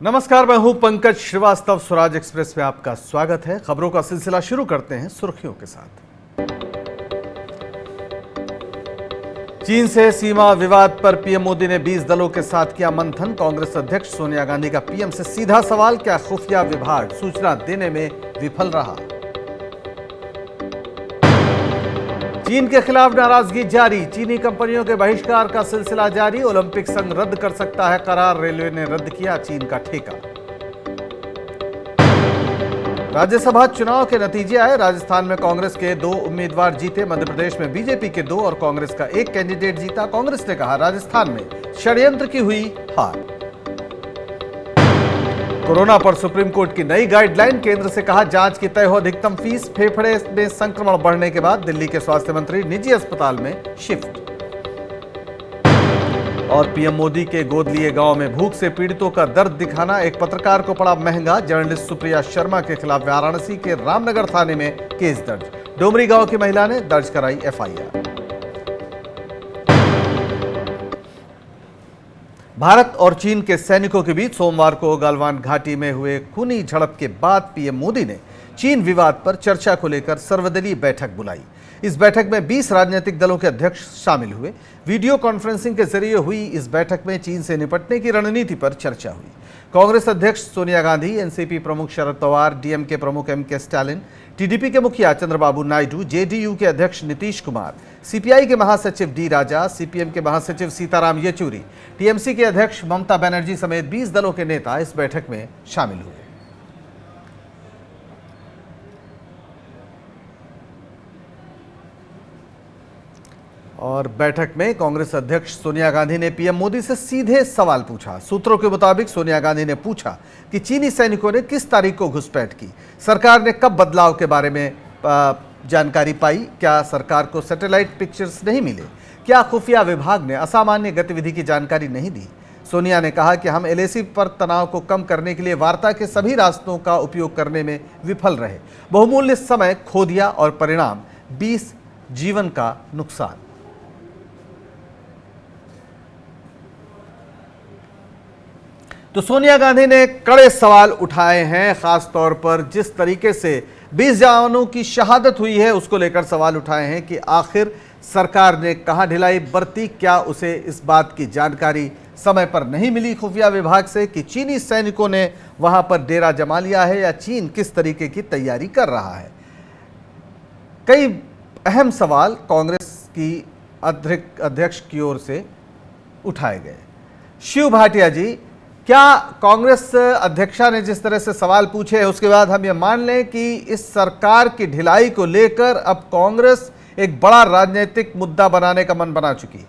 नमस्कार, मैं हूं पंकज श्रीवास्तव। स्वराज एक्सप्रेस में आपका स्वागत है। खबरों का सिलसिला शुरू करते हैं सुर्खियों के साथ। चीन से सीमा विवाद पर पीएम मोदी ने 20 दलों के साथ किया मंथन। कांग्रेस अध्यक्ष सोनिया गांधी का पीएम से सीधा सवाल, क्या खुफिया विभाग सूचना देने में विफल रहा? चीन के खिलाफ नाराजगी जारी, चीनी कंपनियों के बहिष्कार का सिलसिला जारी। ओलंपिक संघ रद्द कर सकता है करार, रेलवे ने रद्द किया चीन का ठेका। राज्यसभा चुनाव के नतीजे आए। राजस्थान में कांग्रेस के 2 उम्मीदवार जीते, मध्य प्रदेश में बीजेपी के 2 और कांग्रेस का 1 कैंडिडेट जीता। कांग्रेस ने कहा राजस्थान में षड्यंत्र की हुई हार। कोरोना पर सुप्रीम कोर्ट की नई गाइडलाइन, केंद्र से कहा जांच की तय हो अधिकतम फीस। फेफड़े में संक्रमण बढ़ने के बाद दिल्ली के स्वास्थ्य मंत्री निजी अस्पताल में शिफ्ट। और पीएम मोदी के गोद लिए गांव में भूख से पीड़ितों का दर्द दिखाना एक पत्रकार को पड़ा महंगा। जर्नलिस्ट सुप्रिया शर्मा के खिलाफ वाराणसी के रामनगर थाने में केस दर्ज। डोमरी गांव की महिला ने दर्ज कराई एफआईआर। भारत और चीन के सैनिकों के बीच सोमवार को गलवान घाटी में हुए खूनी झड़प के बाद पीएम मोदी ने चीन विवाद पर चर्चा को लेकर सर्वदलीय बैठक बुलाई। इस बैठक में 20 राजनीतिक दलों के अध्यक्ष शामिल हुए। वीडियो कॉन्फ्रेंसिंग के जरिए हुई इस बैठक में चीन से निपटने की रणनीति पर चर्चा हुई। कांग्रेस अध्यक्ष सोनिया गांधी, एनसीपी प्रमुख शरद पवार, डीएमके प्रमुख एमके स्टालिन, टीडीपी के मुखिया चंद्रबाबू नायडू, जेडीयू के अध्यक्ष नीतीश कुमार, सीपीआई के महासचिव डी राजा, सीपीएम के महासचिव सीताराम येचुरी, टीएमसी के अध्यक्ष ममता बनर्जी समेत 20 दलों के नेता इस बैठक में शामिल हुए। और बैठक में कांग्रेस अध्यक्ष सोनिया गांधी ने पीएम मोदी से सीधे सवाल पूछा। सूत्रों के मुताबिक सोनिया गांधी ने पूछा कि चीनी सैनिकों ने किस तारीख को घुसपैठ की, सरकार ने कब बदलाव के बारे में जानकारी पाई, क्या सरकार को सैटेलाइट पिक्चर्स नहीं मिले, क्या खुफिया विभाग ने असामान्य गतिविधि की जानकारी नहीं दी। सोनिया ने कहा कि हम एलएसी पर तनाव को कम करने के लिए वार्ता के सभी रास्तों का उपयोग करने में विफल रहे। बहुमूल्य समय खो दिया और परिणाम 20 जीवन का नुकसान। तो सोनिया गांधी ने कड़े सवाल उठाए हैं, खास तौर पर जिस तरीके से 20 जवानों की शहादत हुई है उसको लेकर सवाल उठाए हैं कि आखिर सरकार ने कहां ढिलाई बरती। क्या उसे इस बात की जानकारी समय पर नहीं मिली खुफिया विभाग से कि चीनी सैनिकों ने वहां पर डेरा जमा लिया है, या चीन किस तरीके की तैयारी कर रहा है। कई अहम सवाल कांग्रेस की अध्यक्ष की ओर से उठाए गए। शिव भाटिया जी, क्या कांग्रेस अध्यक्षा ने जिस तरह से सवाल पूछे हैं उसके बाद हम ये मान लें कि इस सरकार की ढिलाई को लेकर अब कांग्रेस एक बड़ा राजनीतिक मुद्दा बनाने का मन बना चुकी है?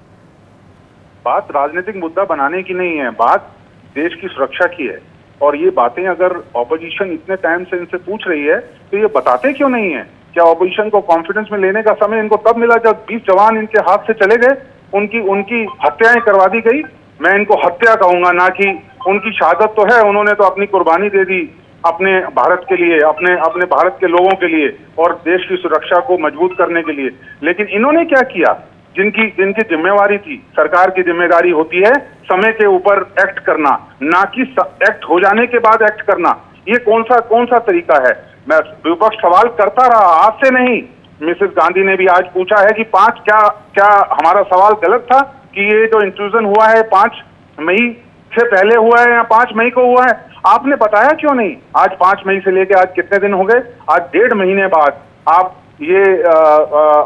बात राजनीतिक मुद्दा बनाने की नहीं है, बात देश की सुरक्षा की है। और ये बातें अगर ऑपोजिशन इतने टाइम से इनसे पूछ रही है तो ये बताते क्यों नहीं है? क्या ऑपोजिशन को कॉन्फिडेंस में लेने का समय इनको तब मिला जब 20 जवान इनके हाथ से चले गए, उनकी हत्याएं करवा दी गई? मैं इनको हत्या कहूंगा, ना कि उनकी शहादत तो है, उन्होंने तो अपनी कुर्बानी दे दी अपने भारत के लिए, अपने भारत के लोगों के लिए और देश की सुरक्षा को मजबूत करने के लिए। लेकिन इन्होंने क्या किया? जिनकी जिम्मेवारी थी, सरकार की जिम्मेदारी होती है समय के ऊपर एक्ट करना, ना कि एक्ट हो जाने के बाद एक्ट करना। ये कौन सा तरीका है? मैं विपक्ष सवाल करता रहा, आज से नहीं। मिसेस गांधी ने भी आज पूछा है कि 5 क्या हमारा सवाल गलत था कि ये जो इंट्रूजन हुआ है 5 मई से पहले हुआ है या 5 मई को हुआ है? आपने बताया क्यों नहीं? आज 5 मई से लेके आज कितने दिन हो गए? आज 1.5 महीने बाद आप ये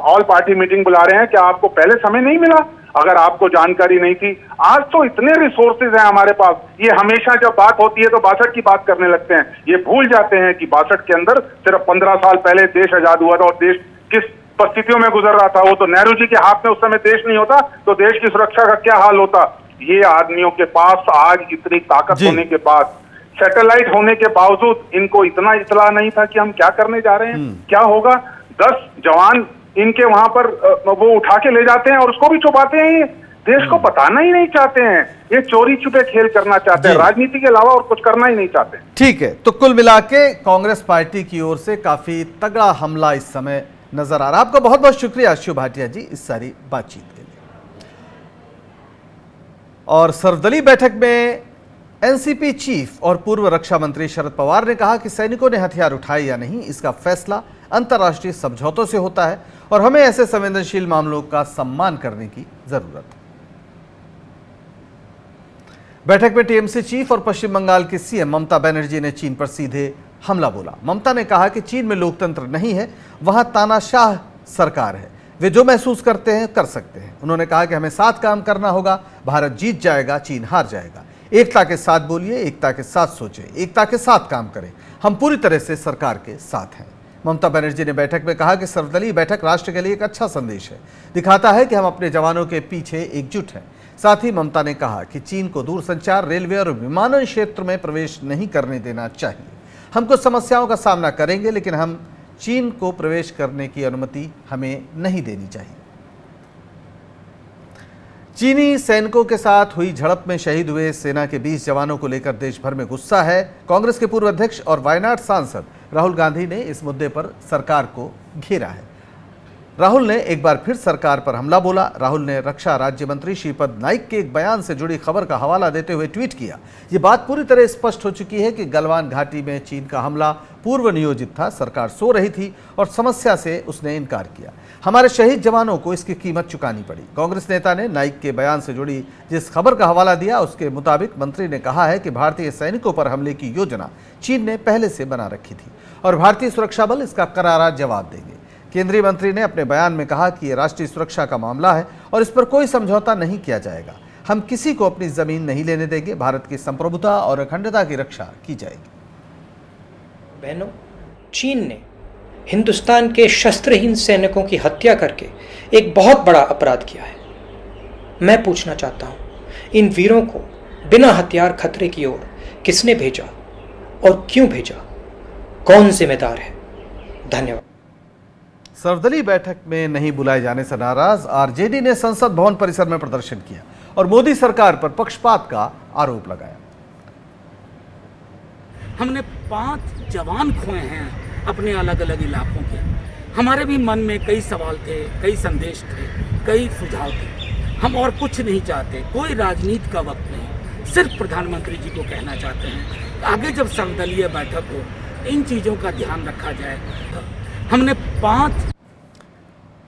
ऑल पार्टी मीटिंग बुला रहे हैं। क्या आपको पहले समय नहीं मिला? अगर आपको जानकारी नहीं थी? आज तो इतने रिसोर्सेज हैं हमारे पास। ये हमेशा जब बात होती है तो 62 की बात करने लगते हैं। ये भूल जाते हैं कि 62 के अंदर सिर्फ 15 साल पहले देश आजाद हुआ था और देश किस परिस्थितियों में गुजर रहा था। वो तो नेहरू जी के हाथ में उस समय देश नहीं होता तो देश की सुरक्षा का क्या हाल होता। ये आदमियों के पास आज इतनी ताकत होने के बाद, सैटेलाइट होने के बावजूद इनको इतना इतला नहीं था कि हम क्या करने जा रहे हैं, क्या होगा। 10 जवान इनके वहां पर वो उठा के ले जाते हैं और उसको भी छुपाते हैं। ये देश को बताना ही नहीं चाहते हैं। ये चोरी छुपे खेल करना चाहते हैं, राजनीति के अलावा और कुछ करना ही नहीं चाहते। ठीक है, तो कुल मिला के कांग्रेस पार्टी की ओर से काफी तगड़ा हमला इस समय नजर आ रहा है। आपका बहुत बहुत शुक्रिया शिव भाटिया जी इस सारी बातचीत के लिए। और सर्वदलीय बैठक में एनसीपी चीफ और पूर्व रक्षा मंत्री शरद पवार ने कहा कि सैनिकों ने हथियार उठाए या नहीं, इसका फैसला अंतर्राष्ट्रीय समझौतों से होता है और हमें ऐसे संवेदनशील मामलों का सम्मान करने की जरूरत है। बैठक में टीएमसी चीफ और पश्चिम बंगाल की सीएम ममता बनर्जी ने चीन पर सीधे हमला बोला। ममता ने कहा कि चीन में लोकतंत्र नहीं है, वहां तानाशाह सरकार है, वे जो महसूस करते हैं कर सकते हैं। उन्होंने कहा कि हमें साथ काम करना होगा, भारत जीत जाएगा, चीन हार जाएगा। एकता के साथ बोलिए, एकता के साथ सोचें, एकता के साथ काम करें, हम पूरी तरह से सरकार के साथ हैं। ममता बनर्जी ने बैठक में कहा कि सर्वदलीय बैठक राष्ट्र के लिए एक अच्छा संदेश है, दिखाता है कि हम अपने जवानों के पीछे एकजुट हैं। साथ ही ममता ने कहा कि चीन को दूरसंचार, रेलवे और विमानन क्षेत्र में प्रवेश नहीं करने देना चाहिए। हम कुछ समस्याओं का सामना करेंगे, लेकिन हम चीन को प्रवेश करने की अनुमति हमें नहीं देनी चाहिए। चीनी सैनिकों के साथ हुई झड़प में शहीद हुए सेना के 20 जवानों को लेकर देश भर में गुस्सा है। कांग्रेस के पूर्व अध्यक्ष और वायनाड सांसद राहुल गांधी ने इस मुद्दे पर सरकार को घेरा है। राहुल ने एक बार फिर सरकार पर हमला बोला। राहुल ने रक्षा राज्य मंत्री श्रीपद नाइक के एक बयान से जुड़ी खबर का हवाला देते हुए ट्वीट किया, ये बात पूरी तरह स्पष्ट हो चुकी है कि गलवान घाटी में चीन का हमला पूर्व नियोजित था। सरकार सो रही थी और समस्या से उसने इनकार किया। हमारे शहीद जवानों को इसकी कीमत चुकानी पड़ी। कांग्रेस नेता ने नाइक के बयान से जुड़ी जिस खबर का हवाला दिया, उसके मुताबिक मंत्री ने कहा है कि भारतीय सैनिकों पर हमले की योजना चीन ने पहले से बना रखी थी और भारतीय सुरक्षा बल इसका करारा जवाब देंगे। केंद्रीय मंत्री ने अपने बयान में कहा कि यह राष्ट्रीय सुरक्षा का मामला है और इस पर कोई समझौता नहीं किया जाएगा। हम किसी को अपनी जमीन नहीं लेने देंगे। भारत की संप्रभुता और अखंडता की रक्षा की जाएगी। बहनों, चीन ने हिंदुस्तान के शस्त्रहीन सैनिकों की हत्या करके एक बहुत बड़ा अपराध किया है। मैं पूछना चाहता हूं, इन वीरों को बिना हथियार खतरे की ओर किसने भेजा और क्यों भेजा? कौन जिम्मेदार है? धन्यवाद। सर्वदलीय बैठक में नहीं बुलाए जाने से नाराज आरजेडी ने संसद भवन परिसर में प्रदर्शन किया और मोदी सरकार पर पक्षपात का आरोप लगाया। हमने 5 जवान खोए हैं अपने अलग अलग इलाकों के। हमारे भी मन में कई सवाल थे, कई संदेश थे, कई सुझाव थे। हम और कुछ नहीं चाहते, कोई राजनीति का वक्त नहीं। सिर्फ प्रधानमंत्री जी को कहना चाहते हैं, आगे जब सर्वदलीय बैठक हो इन चीज़ों का ध्यान रखा जाए। हमने 5।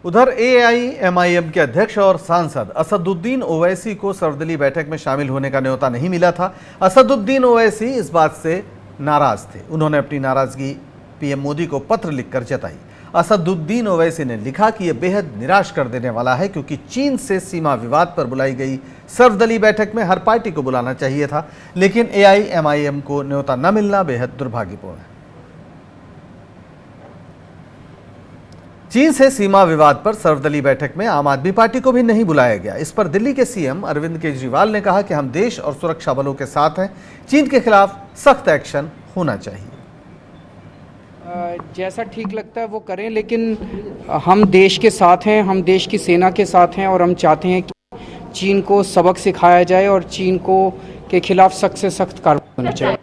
उधर एआईएमआईएम के अध्यक्ष और सांसद असदुद्दीन ओवैसी को सर्वदलीय बैठक में शामिल होने का न्योता नहीं मिला था। असदुद्दीन ओवैसी इस बात से नाराज थे। उन्होंने अपनी नाराजगी पीएम मोदी को पत्र लिखकर जताई। असदुद्दीन ओवैसी ने लिखा कि यह बेहद निराश कर देने वाला है, क्योंकि चीन से सीमा विवाद पर बुलाई गई सर्वदलीय बैठक में हर पार्टी को बुलाना चाहिए था, लेकिन एआईएमआईएम को न्योता न मिलना बेहद दुर्भाग्यपूर्ण है। चीन से सीमा विवाद पर सर्वदलीय बैठक में आम आदमी पार्टी को भी नहीं बुलाया गया। इस पर दिल्ली के सीएम अरविंद केजरीवाल ने कहा कि हम देश और सुरक्षा बलों के साथ हैं, चीन के खिलाफ सख्त एक्शन होना चाहिए। जैसा ठीक लगता है वो करें, लेकिन हम देश के साथ हैं, हम देश की सेना के साथ हैं और हम चाहते हैं कि चीन को सबक सिखाया जाए और चीन को के खिलाफ सख्त से सख्त कार्रवाई होनी चाहिए।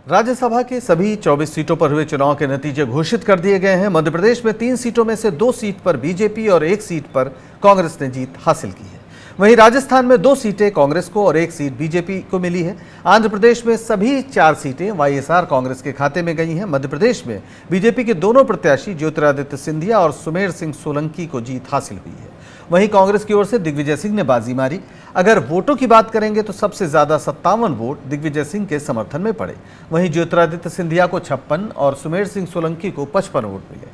राज्यसभा की सभी 24 सीटों पर हुए चुनाव के नतीजे घोषित कर दिए गए हैं। मध्य प्रदेश में 3 सीटों में से 2 सीट पर बीजेपी और 1 सीट पर कांग्रेस ने जीत हासिल की है। वहीं राजस्थान में 2 सीटें कांग्रेस को और 1 सीट बीजेपी को मिली है। आंध्र प्रदेश में सभी 4 सीटें वाईएसआर कांग्रेस के खाते में गई हैं। मध्य प्रदेश में बीजेपी के दोनों प्रत्याशी ज्योतिरादित्य सिंधिया और सुमेर सिंह सोलंकी को जीत हासिल हुई है। वहीं कांग्रेस की ओर से दिग्विजय सिंह ने बाजी मारी। अगर वोटों की बात करेंगे तो सबसे ज्यादा 57 वोट दिग्विजय सिंह के समर्थन में पड़े। वहीं ज्योतिरादित्य सिंधिया को 56 और सुमेर सिंह सोलंकी को 55 वोट मिले।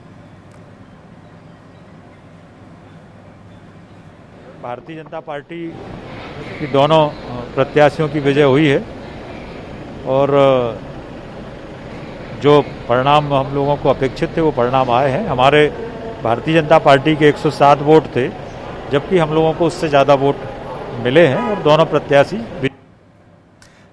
भारतीय जनता पार्टी की दोनों प्रत्याशियों की विजय हुई है और जो परिणाम हम लोगों को अपेक्षित थे वो परिणाम आए हैं। हमारे भारतीय जनता पार्टी के 107 वोट थे, जबकि हम लोगों को उससे ज़्यादा वोट मिले हैं और दोनों प्रत्याशी।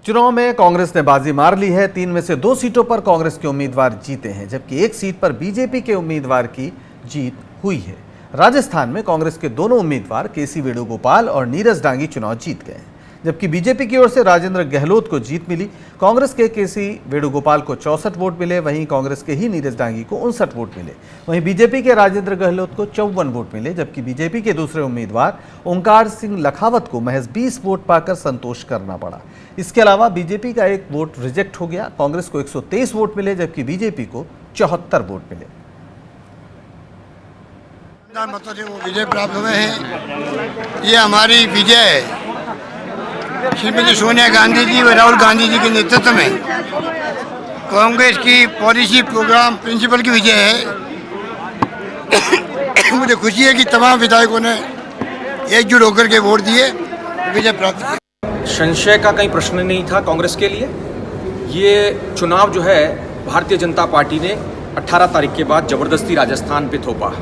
चुनाव में कांग्रेस ने बाजी मार ली है। 3 में से 2 सीटों पर कांग्रेस के उम्मीदवार जीते हैं, जबकि 1 सीट पर बीजेपी के उम्मीदवार की जीत हुई है। राजस्थान में कांग्रेस के दोनों उम्मीदवार केसी वेणुगोपाल और नीरज डांगी चुनाव जीत गए हैं, जबकि बीजेपी की ओर से राजेंद्र गहलोत को जीत मिली। कांग्रेस के केसी वेणुगोपाल को 64 वोट मिले, वहीं कांग्रेस के ही नीरज डांगी को 59 वोट मिले। वहीं बीजेपी के राजेंद्र गहलोत को 54 वोट मिले, जबकि बीजेपी के दूसरे उम्मीदवार ओंकार सिंह लखावत को महज 20 वोट पाकर संतोष करना पड़ा। इसके अलावा बीजेपी का एक वोट रिजेक्ट हो गया। कांग्रेस को 123 वोट मिले, जबकि बीजेपी को 74 वोट मिले। मतों से वो विजय प्राप्त हुए हैं। ये हमारी विजय है। श्रीमती सोनिया गांधी जी व राहुल गांधी जी के नेतृत्व में कांग्रेस की पॉलिसी, प्रोग्राम, प्रिंसिपल की विजय है। मुझे खुशी है कि तमाम विधायकों ने एकजुट होकर के वोट दिए, विजय प्राप्त की। संशय का कहीं प्रश्न नहीं था कांग्रेस के लिए। ये चुनाव जो है भारतीय जनता पार्टी ने 18 तारीख के बाद ज़बरदस्ती राजस्थान पे थोपा।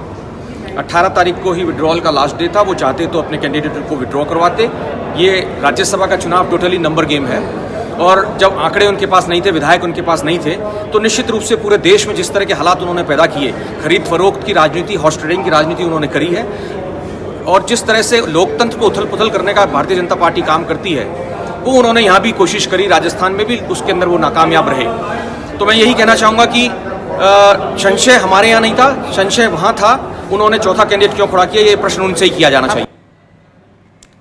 18 तारीख को ही विड्रॉल का लास्ट डे था। वो चाहते तो अपने कैंडिडेट को विड्रॉ करवाते। ये राज्यसभा का चुनाव टोटली नंबर गेम है, और जब आंकड़े उनके पास नहीं थे, विधायक उनके पास नहीं थे, तो निश्चित रूप से पूरे देश में जिस तरह के हालात उन्होंने पैदा किए, खरीद फरोख्त की राजनीति, हॉर्स ट्रेडिंग की राजनीति उन्होंने करी है, और जिस तरह से लोकतंत्र को उथल पुथल करने का भारतीय जनता पार्टी काम करती है, वो उन्होंने यहाँ भी कोशिश करी, राजस्थान में भी, उसके अंदर वो नाकामयाब रहे। तो मैं यही कहना चाहूँगा कि संशय हमारे यहाँ नहीं था, संशय वहाँ था। उन्होंने चौथा कैंडिडेट क्यों खड़ा किया, ये प्रश्न उनसे ही किया जाना चाहिए।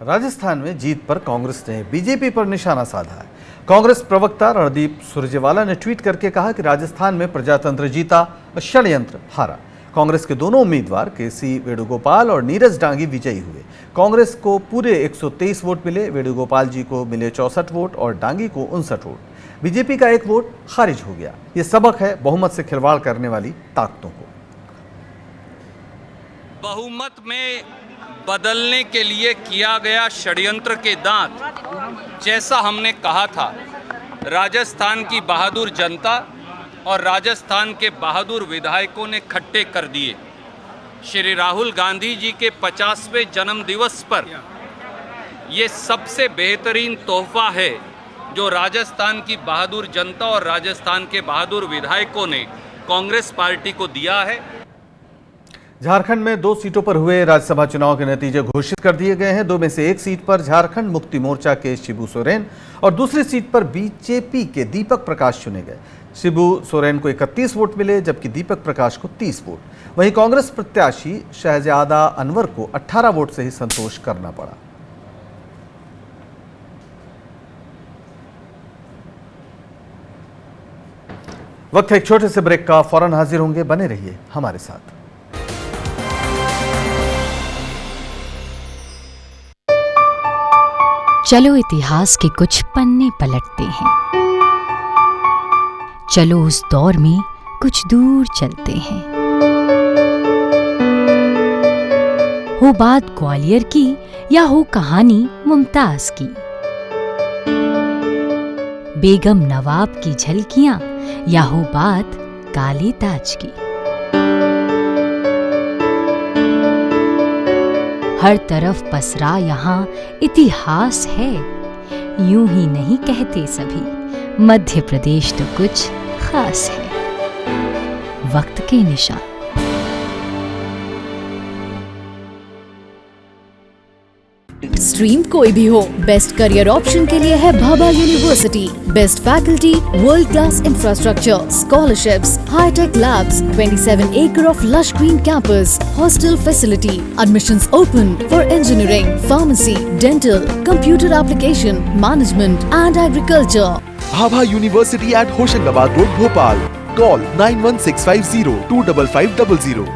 राजस्थान में जीत पर कांग्रेस ने बीजेपी पर निशाना साधा है। कांग्रेस प्रवक्ता रणदीप सुरजेवाला ने ट्वीट करके कहा कि राजस्थान में प्रजातंत्र जीता और षड्यंत्र हारा। कांग्रेस के दोनों उम्मीदवार केसी वेणुगोपाल और नीरज डांगी विजयी हुए। कांग्रेस को पूरे 123 वोट मिले, वेणुगोपाल जी को मिले 64 वोट और डांगी को 59 वोट। बीजेपी का एक वोट खारिज हो गया। ये सबक है बहुमत से खिलवाड़ करने वाली ताकतों को। बहुमत में बदलने के लिए किया गया षड्यंत्र के दांत, जैसा हमने कहा था, राजस्थान की बहादुर जनता और राजस्थान के बहादुर विधायकों ने खट्टे कर दिए। श्री राहुल गांधी जी के 50वें जन्म दिवस पर ये सबसे बेहतरीन तोहफा है जो राजस्थान की बहादुर जनता और राजस्थान के बहादुर विधायकों ने कांग्रेस पार्टी को दिया है। झारखंड में 2 सीटों पर हुए राज्यसभा चुनाव के नतीजे घोषित कर दिए गए हैं। 2 में से एक सीट पर झारखंड मुक्ति मोर्चा के शिबू सोरेन और दूसरी सीट पर बीजेपी के दीपक प्रकाश चुने गए। शिबू सोरेन को 31 वोट मिले, जबकि दीपक प्रकाश को 30 वोट। वहीं कांग्रेस प्रत्याशी शहजादा अनवर को 18 वोट से ही संतोष करना पड़ा। वक्त है एक छोटे से ब्रेक का, फौरन हाजिर होंगे, बने रहिए हमारे साथ। चलो इतिहास के कुछ पन्ने पलटते हैं। चलो उस दौर में कुछ दूर चलते हैं। हो बात ग्वालियर की या हो कहानी मुमताज की, बेगम नवाब की झलकियां या हो बात काले ताज की, हर तरफ पसरा यहाँ इतिहास है। यूं ही नहीं कहते सभी, मध्य प्रदेश तो कुछ खास है। वक्त के निशान। स्ट्रीम कोई भी हो, बेस्ट करियर ऑप्शन के लिए है Bhabha university. Best faculty, world class infrastructure, scholarships, hi tech labs, 27 acre of lush green campus, hostel facility, admissions open for engineering, pharmacy, dental, computer application, management and agriculture. Bhabha University at Hoshangabad Road, Bhopal. Call 91650 25500.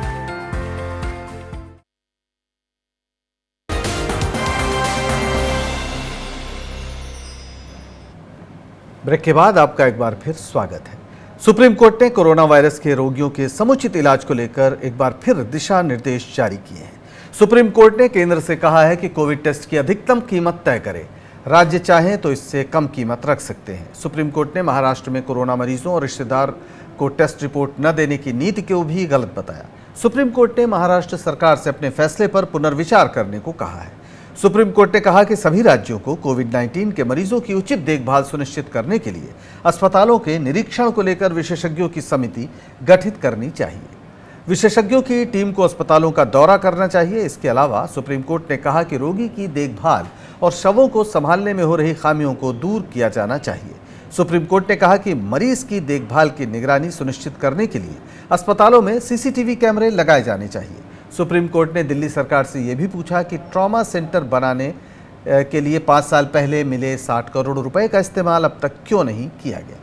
Break के बाद आपका एक बार फिर स्वागत है। Supreme court ने corona virus के रोगियों के समुचित इलाज को लेकर एक बार फिर दिशा निर्देश जारी किए हैं। सुप्रीम कोर्ट ने केंद्र से कहा है कि कोविड टेस्ट की अधिकतम कीमत तय करे। राज्य चाहें तो इससे कम कीमत रख सकते हैं। सुप्रीम कोर्ट ने महाराष्ट्र में कोरोना मरीजों और रिश्तेदार को टेस्ट रिपोर्ट न देने की नीति को भी गलत बताया। सुप्रीम कोर्ट ने महाराष्ट्र सरकार से अपने फैसले पर पुनर्विचार करने को कहा है। सुप्रीम कोर्ट ने कहा कि सभी राज्यों को कोविड-19 के मरीजों की उचित देखभाल सुनिश्चित करने के लिए अस्पतालों के निरीक्षण को लेकर विशेषज्ञों की समिति गठित करनी चाहिए। विशेषज्ञों की टीम को अस्पतालों का दौरा करना चाहिए। इसके अलावा सुप्रीम कोर्ट ने कहा कि रोगी की देखभाल और शवों को संभालने में हो रही खामियों को दूर किया जाना चाहिए। सुप्रीम कोर्ट ने कहा कि मरीज की देखभाल की निगरानी सुनिश्चित करने के लिए अस्पतालों में सीसीटीवी कैमरे लगाए जाने चाहिए। सुप्रीम कोर्ट ने दिल्ली सरकार से यह भी पूछा कि ट्रॉमा सेंटर बनाने के लिए 5 साल पहले मिले 60 करोड़ रुपए का इस्तेमाल अब तक क्यों नहीं किया गया।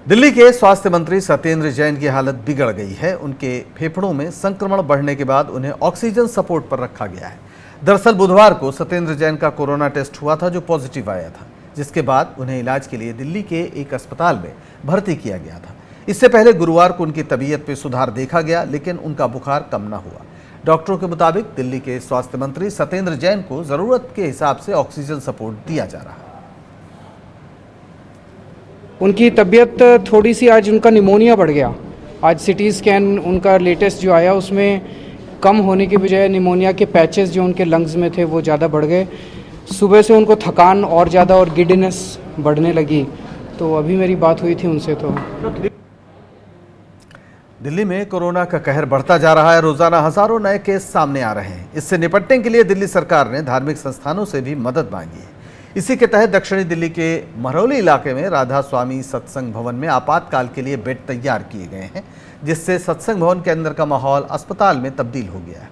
दिल्ली के स्वास्थ्य मंत्री सत्येंद्र जैन की हालत बिगड़ गई है। उनके फेफड़ों में संक्रमण बढ़ने के बाद उन्हें ऑक्सीजन सपोर्ट पर रखा गया है। दरअसल बुधवार को सत्येंद्र जैन का कोरोना टेस्ट हुआ था जो पॉजिटिव आया था, जिसके बाद उन्हें इलाज के लिए दिल्ली के एक अस्पताल में भर्ती किया गया था। इससे पहले गुरुवार को उनकी तबीयत में सुधार देखा गया, लेकिन उनका बुखार कम न हुआ। डॉक्टरों के मुताबिक दिल्ली के स्वास्थ्य मंत्री सत्येंद्र जैन को जरूरत के हिसाब से ऑक्सीजन सपोर्ट दिया जा रहा है। उनकी तबीयत थोड़ी सी, आज उनका निमोनिया बढ़ गया। आज सिटी स्कैन उनका लेटेस्ट जो आया उसमें कम होने की बजाय निमोनिया के पैचेस जो उनके लंग्स में थे वो ज़्यादा बढ़ गए। सुबह से उनको थकान और ज़्यादा और गिडनेस बढ़ने लगी। तो अभी मेरी बात हुई थी उनसे। तो दिल्ली में कोरोना का कहर बढ़ता जा रहा है। रोजाना हजारों नए केस सामने आ रहे हैं। इससे निपटने के लिए दिल्ली सरकार ने धार्मिक संस्थानों से भी मदद मांगी है। इसी के तहत दक्षिणी दिल्ली के महरौली इलाके में राधा स्वामी सत्संग भवन में आपातकाल के लिए बेड तैयार किए गए हैं, जिससे सत्संग भवन के अंदर का माहौल अस्पताल में तब्दील हो गया है।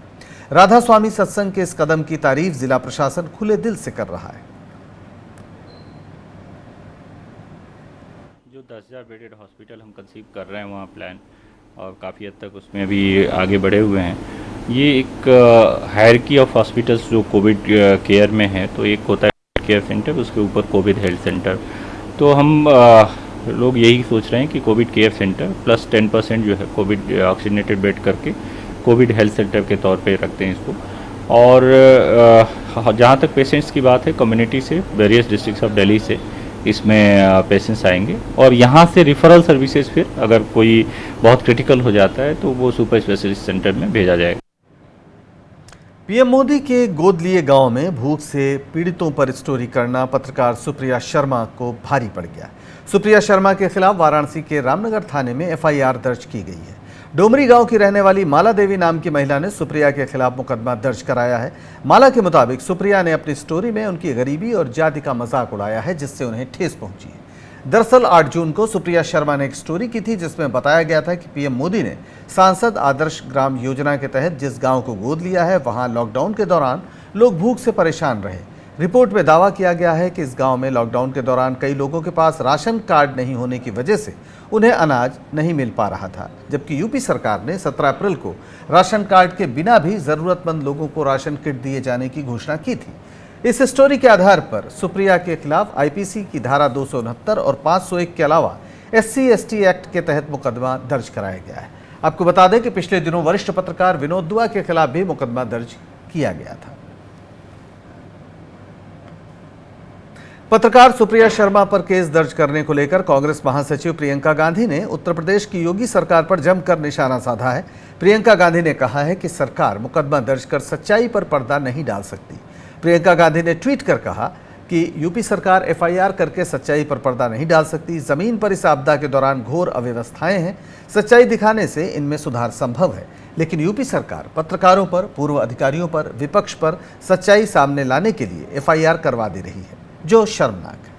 राधा स्वामी सत्संग के इस कदम की तारीफ जिला प्रशासन खुले दिल से कर रहा है। जो 10,000 बेडेड हॉस्पिटल हम कंसीव कर रहे हैं वहाँ प्लान, और काफ़ी हद तक उसमें अभी आगे बढ़े हुए हैं। ये एक हायरकी ऑफ हॉस्पिटल्स जो कोविड केयर में है, तो एक होता है केयर सेंटर, उसके ऊपर कोविड हेल्थ सेंटर। तो हम लोग यही सोच रहे हैं कि कोविड केयर सेंटर प्लस 10% जो है कोविड ऑक्सीजनेटेड बेड करके कोविड हेल्थ सेंटर के तौर पे रखते हैं इसको। और जहाँ तक पेशेंट्स की बात है, कम्युनिटी से, वेरियस डिस्ट्रिक्ट्स ऑफ दिल्ली से इसमें पेशेंट्स आएंगे और यहाँ से रिफरल सर्विसेज फिर अगर कोई बहुत क्रिटिकल हो जाता है तो वो सुपर स्पेशलिस्ट सेंटर में भेजा जाएगा। पीएम मोदी के गोद लिए गांव में भूख से पीड़ितों पर स्टोरी करना पत्रकार सुप्रिया शर्मा को भारी पड़ गया। सुप्रिया शर्मा के खिलाफ वाराणसी के रामनगर थाने में एफआईआर दर्ज की गई है। डोमरी गांव की रहने वाली माला देवी नाम की महिला ने सुप्रिया के खिलाफ मुकदमा दर्ज कराया है। माला के मुताबिक सुप्रिया ने अपनी स्टोरी में उनकी गरीबी और जाति का मजाक उड़ाया है, जिससे उन्हें ठेस पहुंची है। दरअसल 8 जून को सुप्रिया शर्मा ने एक स्टोरी की थी जिसमें बताया गया था कि पीएम मोदी ने सांसद आदर्श ग्राम योजना के तहत जिस गांव को गोद लिया है वहां लॉकडाउन के दौरान लोग भूख से परेशान रहे। रिपोर्ट में दावा किया गया है कि इस गांव में लॉकडाउन के दौरान कई लोगों के पास राशन कार्ड नहीं होने की वजह से उन्हें अनाज नहीं मिल पा रहा था, जबकि यूपी सरकार ने 17 अप्रैल को राशन कार्ड के बिना भी जरूरतमंद लोगों को राशन किट दिए जाने की घोषणा की थी। इस स्टोरी के आधार पर सुप्रिया के खिलाफ आईपीसी की धारा 269 और 501 के अलावा SC/ST एक्ट के तहत मुकदमा दर्ज कराया गया है। आपको बता दें कि पिछले दिनों वरिष्ठ पत्रकार विनोद दुआ के खिलाफ भी मुकदमा दर्ज किया गया था। पत्रकार सुप्रिया शर्मा पर केस दर्ज करने को लेकर कांग्रेस महासचिव प्रियंका गांधी ने उत्तर प्रदेश की योगी सरकार पर जमकर निशाना साधा है। प्रियंका गांधी ने कहा है कि सरकार मुकदमा दर्ज कर सच्चाई पर पर्दा नहीं डाल सकती। प्रियंका गांधी ने ट्वीट कर कहा कि यूपी सरकार एफआईआर करके सच्चाई पर पर्दा नहीं डाल सकती। जमीन पर इस आपदा के दौरान घोर अव्यवस्थाएं हैं। सच्चाई दिखाने से इनमें सुधार संभव है, लेकिन यूपी सरकार पत्रकारों पर, पूर्व अधिकारियों पर, विपक्ष पर सच्चाई सामने लाने के लिए एफआईआर करवा दे रही है, जो शर्मनाक है।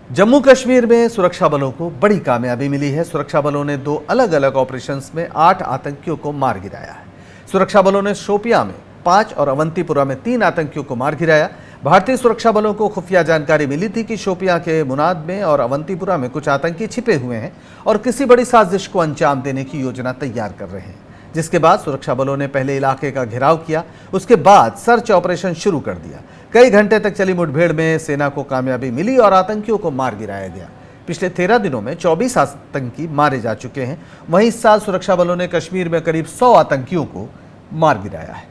जम्मू कश्मीर में सुरक्षा बलों को बड़ी कामयाबी मिली है। सुरक्षा बलों ने 2 अलग अलग ऑपरेशंस में 8 आतंकियों को मार गिराया है। सुरक्षा बलों ने शोपियां में 5 और अवंतीपुरा में 3 आतंकियों को मार गिराया। भारतीय सुरक्षा बलों को खुफिया जानकारी मिली थी कि शोपियां के मुनाद में और अवंतीपुरा में कुछ आतंकी छिपे हुए हैं और किसी बड़ी साजिश को अंजाम देने की योजना तैयार कर रहे हैं, जिसके बाद सुरक्षा बलों ने पहले इलाके का घेराव किया, उसके बाद सर्च ऑपरेशन शुरू कर दिया। कई घंटे तक चली मुठभेड़ में सेना को कामयाबी मिली और आतंकियों को मार गिराया गया। पिछले 13 दिनों में 24 आतंकी मारे जा चुके हैं। वहीं इस साल सुरक्षा बलों ने कश्मीर में करीब 100 आतंकियों को मार गिराया है।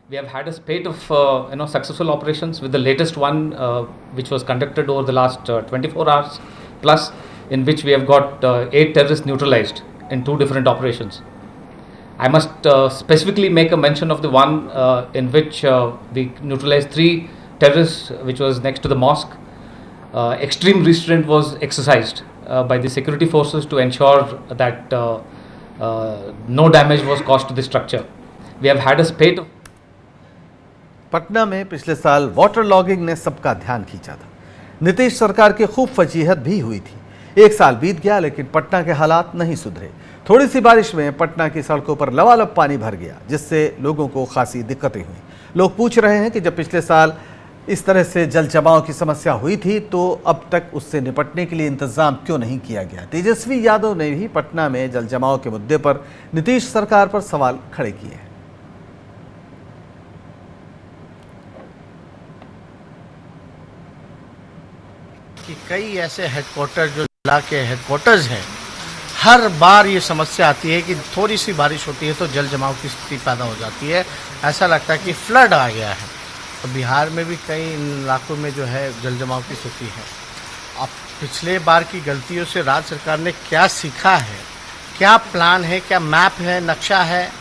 We have had a spate of successful operations, with the latest one which was conducted over the last 24 hours plus, in which we have got 8 terrorists neutralized in 2 different operations. I must specifically make a mention of the one in which we neutralized 3 terrorists, which was next to the mosque. Extreme restraint was exercised by the security forces to ensure that no damage was caused to the structure. We have had a spate of Patna में पिछले साल water logging ने सबका ध्यान खींचा था। नीतीश सरकार की खूब फजीहत भी हुई थी। 1 साल बीत गया लेकिन पटना के हालात नहीं सुधरे। थोड़ी सी बारिश में पटना की सड़कों पर लबालब पानी भर गया, जिससे लोगों को खासी दिक्कतें हुई। लोग पूछ रहे हैं कि जब पिछले साल इस तरह से जल जमाव की समस्या हुई थी तो अब तक उससे निपटने के लिए इंतजाम क्यों नहीं किया गया। तेजस्वी यादव ने भी पटना में जल जमाव के मुद्दे पर नीतीश सरकार पर सवाल खड़े किए हैं। कि कई ऐसे हेडक्वार्टर जो जिला के हेडक्वार्टर्स हैं, हर बार ये समस्या आती है कि थोड़ी सी बारिश होती है तो जल जमाव की स्थिति पैदा हो जाती है। ऐसा लगता है कि फ्लड आ गया है। तो बिहार में भी कई इलाकों में जो है जल जमाव की स्थिति है। अब पिछले बार की गलतियों से राज्य सरकार ने क्या सीखा है, क्या प्लान है, क्या मैप है, नक्शा है,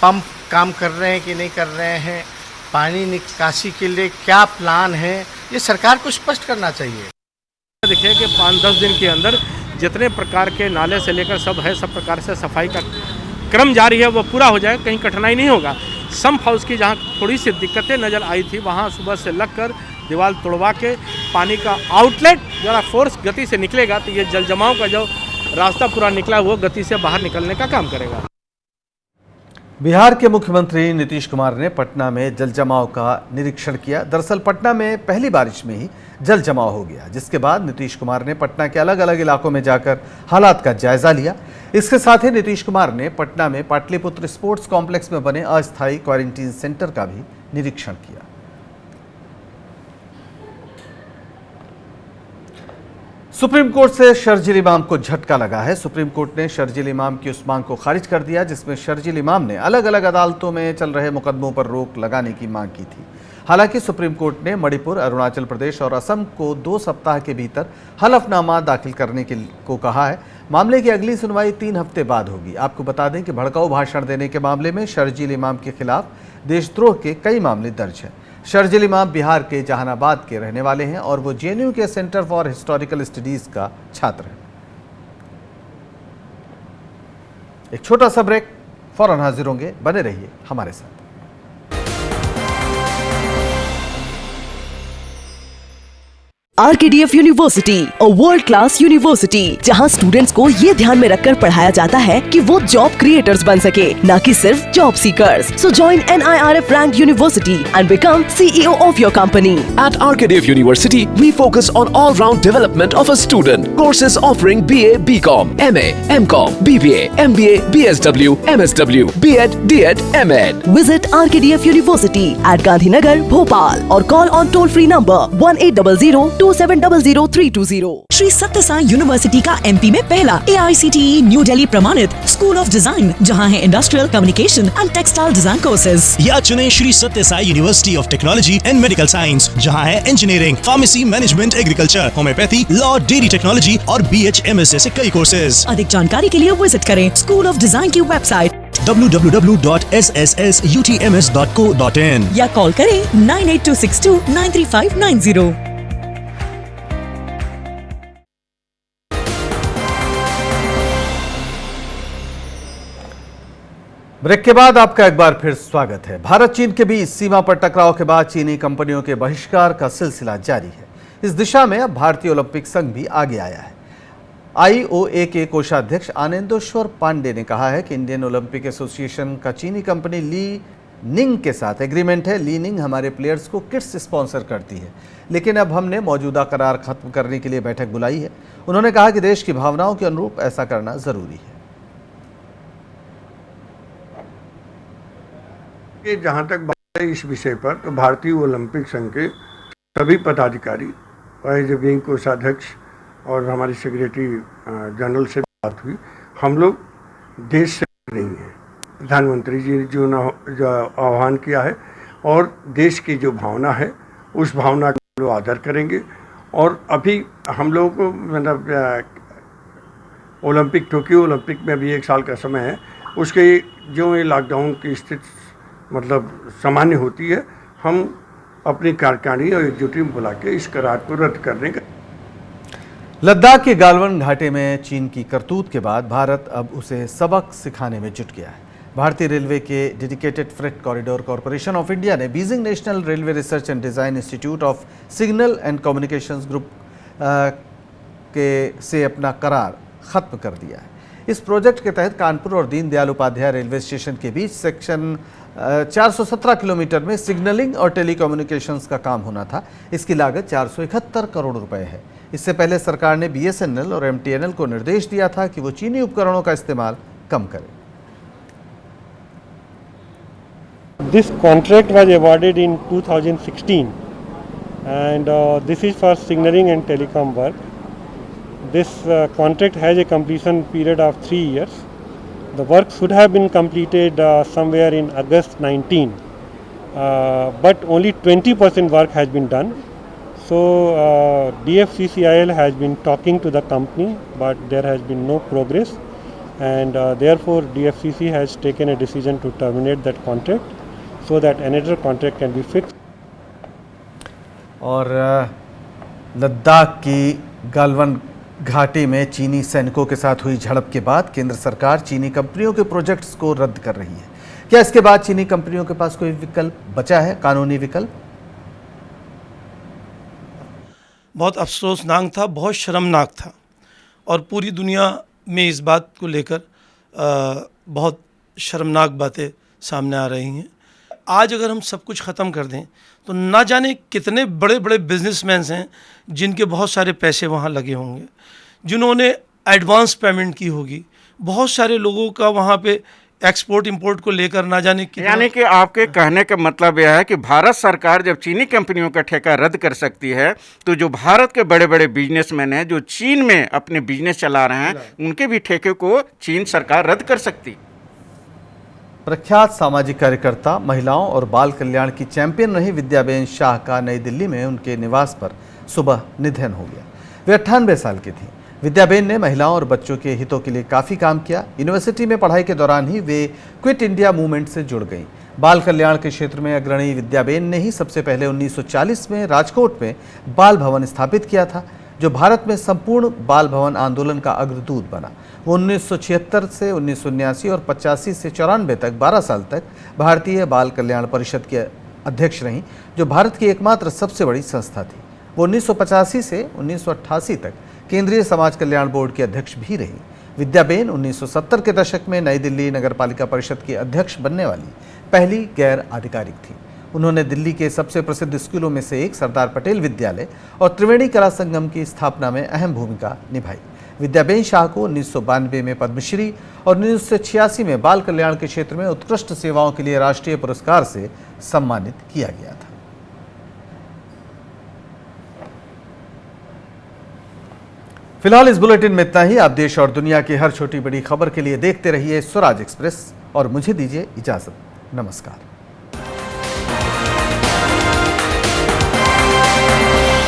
पंप काम कर रहे हैं कि नहीं कर रहे हैं, पानी निकासी के लिए क्या प्लान है, ये सरकार को स्पष्ट करना चाहिए। देखिए कि 5-10 दिन के अंदर जितने प्रकार के नाले से लेकर सब है, सब प्रकार से सफाई का क्रम जारी है, वो पूरा हो जाए, कहीं कठिनाई नहीं होगा। सम्प हाउस की जहाँ थोड़ी सी दिक्कतें नज़र आई थी, वहाँ सुबह से लगकर दीवार तोड़वा के पानी का आउटलेट जरा फोर्स गति से निकलेगा तो ये जल जमाव का जो रास्ता पूरा निकला वो गति से बाहर निकलने का काम करेगा। बिहार के मुख्यमंत्री नीतीश कुमार ने पटना में जल जमाव का निरीक्षण किया। दरअसल पटना में पहली बारिश में ही जल जमाव हो गया, जिसके बाद नीतीश कुमार ने पटना के अलग अलग इलाकों में जाकर हालात का जायजा लिया। इसके साथ ही नीतीश कुमार ने पटना में पाटलिपुत्र स्पोर्ट्स कॉम्प्लेक्स में बने अस्थायी क्वारंटीन सेंटर का भी निरीक्षण किया। सुप्रीम कोर्ट से शर्जील इमाम को झटका लगा है। सुप्रीम कोर्ट ने शर्जील इमाम की उस मांग को खारिज कर दिया जिसमें शर्जील इमाम ने अलग अलग अदालतों में चल रहे मुकदमों पर रोक लगाने की मांग की थी। हालांकि सुप्रीम कोर्ट ने मणिपुर, अरुणाचल प्रदेश और असम को 2 सप्ताह के भीतर हलफनामा दाखिल करने को कहा है। मामले की अगली सुनवाई 3 हफ्ते बाद होगी। आपको बता दें कि भड़काऊ भाषण देने के मामले में शर्जील इमाम के खिलाफ देशद्रोह के कई मामले दर्ज हैं। शर्जील इमाम बिहार के जहानाबाद के रहने वाले हैं और वो जेएनयू के सेंटर फॉर हिस्टोरिकल स्टडीज का छात्र है। एक छोटा सा ब्रेक, फौरन हाजिर होंगे, बने रहिए हमारे साथ। RKDF university, a world class university, जहां स्टूडेंट्स को ये ध्यान में रखकर पढ़ाया जाता है कि वो जॉब क्रिएटर्स बन सके, न कि सिर्फ job seekers. So join NIRF ranked university and become CEO of your company. At RKDF University, we focus on all-round development of a student. Courses offering BA, BCom, MA, MCom, BBA, MBA, BSW, MSW, B.Ed, D.Ed, M.Ed. Visit RKDF University at Gandhinagar, Bhopal or call on toll-free number 1800-2700-320. Shri सत्य Sai university का MP में पहला AICTE new Delhi प्रमाणित school of design, जहां है industrial communication and textile design courses. या चुने श्री सत्य Sai university of technology and medical science, जहां है engineering, pharmacy, management, agriculture, homeopathy, law, dairy technology और BHMS जैसे कई कोर्सेज। अधिक जानकारी के लिए विजिट करें स्कूल ऑफ डिजाइन की वेबसाइट www.ssutms.co.in या कॉल करें 9826293590। ब्रेक के बाद आपका एक बार फिर स्वागत है। भारत चीन के बीच सीमा पर टकराव के बाद चीनी कंपनियों के बहिष्कार का सिलसिला जारी है। इस दिशा में अब भारतीय ओलंपिक संघ भी आगे आया है। IOA के कोषाध्यक्ष आनंदेश्वर पांडे ने कहा है कि इंडियन ओलंपिक एसोसिएशन का चीनी कंपनी ली निंग के साथ एग्रीमेंट है। ली निंग हमारे प्लेयर्स को किट्स स्पॉन्सर करती है, लेकिन अब हमने मौजूदा करार खत्म करने के लिए बैठक बुलाई है। उन्होंने कहा कि देश की भावनाओं के अनुरूप ऐसा करना जरूरी है। जहाँ तक बात है इस विषय पर, तो भारतीय ओलंपिक संघ के सभी पदाधिकारी, वाइस कोषाध्यक्ष और हमारे सेक्रेटरी जनरल से बात हुई। हम लोग देश से नहीं हैं। प्रधानमंत्री जी ने जो आह्वान किया है और देश की जो भावना है उस भावना का लोग आदर करेंगे। और अभी हम लोग को मतलब ओलंपिक, टोक्यो ओलंपिक में अभी 1 साल का समय है, उसके जो ये लॉकडाउन की स्थिति मतलब सामान्य होती है, हम अपनी कार्यकारिणी और एग्जीक्यूटिव टीम बुला के इस करार को रद्द करने का। लद्दाख के गालवन घाटी में चीन की करतूत के बाद भारत अब उसे सबक सिखाने में जुट गया है। भारतीय रेलवे के dedicated freight corridor corporation of India ने Beijing national railway research and design institute of signal and communications group से अपना करार ख़त्म कर दिया है। इस प्रोजेक्ट के तहत कानपुर और दीनदयाल उपाध्याय रेलवे स्टेशन के बीच सेक्शन 417 किलोमीटर में सिग्नलिंग और टेलीकम्युनिकेशंस का काम होना था। इसकी लागत 471 करोड़ रुपए है। इससे पहले सरकार ने BSNL और MTNL को निर्देश दिया था कि वो चीनी उपकरणों का इस्तेमाल कम करें। This contract was awarded in 2016 and this is for signaling and telecom work. This contract has a completion period of 3 years. The work should have been completed somewhere in August 19, but only 20% work has been done. So DFCCIL has been talking to the company, but there has been no progress, and therefore DFCC has taken a decision to terminate that contract so that another contract can be fixed. और लद्दाख की गालवन घाटी में चीनी सैनिकों के साथ हुई झड़प के बाद केंद्र सरकार चीनी कंपनियों के प्रोजेक्ट्स को रद्द कर रही है। क्या इसके बाद चीनी कंपनियों के पास कोई विकल्प बचा है, कानूनी विकल्प? बहुत अफसोसनाक था, बहुत शर्मनाक था और पूरी दुनिया में इस बात को लेकर बहुत शर्मनाक बातें सामने आ रही हैं। आज अगर हम सब कुछ ख़त्म कर दें तो ना जाने कितने बड़े बड़े बिजनेसमैन हैं जिनके बहुत सारे पैसे वहाँ लगे होंगे, जिन्होंने एडवांस पेमेंट की होगी, बहुत सारे लोगों का वहाँ पे एक्सपोर्ट इंपोर्ट को लेकर ना जाने की। यानी कि आपके कहने का मतलब यह है कि भारत सरकार जब चीनी कंपनियों का ठेका रद्द कर सकती है तो जो भारत के बड़े बड़े बिजनेसमैन हैं जो चीन में अपने बिजनेस चला रहे हैं उनके भी ठेके को चीन सरकार रद्द कर सकती। प्रख्यात सामाजिक कार्यकर्ता, महिलाओं और बाल कल्याण की चैंपियन रही विद्याबेन शाह का नई दिल्ली में उनके निवास पर सुबह निधन हो गया। वे 98 साल की थीं। विद्याबेन ने महिलाओं और बच्चों के हितों के लिए काफ़ी काम किया। यूनिवर्सिटी में पढ़ाई के दौरान ही वे क्विट इंडिया मूवमेंट से जुड़ गईं। बाल कल्याण के क्षेत्र में अग्रणी विद्याबेन ने ही सबसे पहले 1940 में राजकोट में बाल भवन स्थापित किया था, जो भारत में संपूर्ण बाल भवन आंदोलन का अग्रदूत बना। वो 1976 से 1979 और 85 से 94 तक 12 साल तक भारतीय बाल कल्याण परिषद के अध्यक्ष रहीं, जो भारत की एकमात्र सबसे बड़ी संस्था थी। वो 1985 से 1988 तक केंद्रीय समाज कल्याण बोर्ड के अध्यक्ष भी रही। विद्याबेन 1970 के दशक में नई दिल्ली नगर पालिका परिषद की अध्यक्ष बनने वाली पहली गैर आधिकारिक थी। उन्होंने दिल्ली के सबसे प्रसिद्ध स्कूलों में से एक सरदार पटेल विद्यालय और त्रिवेणी कला संगम की स्थापना में अहम भूमिका निभाई। विद्याबेन शाह को 1992 में पद्मश्री और 1986 में बाल कल्याण के क्षेत्र में उत्कृष्ट सेवाओं के लिए राष्ट्रीय पुरस्कार से सम्मानित किया गया था। फिलहाल इस बुलेटिन में इतना ही। आप देश और दुनिया की हर छोटी बड़ी खबर के लिए देखते रहिए स्वराज एक्सप्रेस और मुझे दीजिए इजाजत। नमस्कार।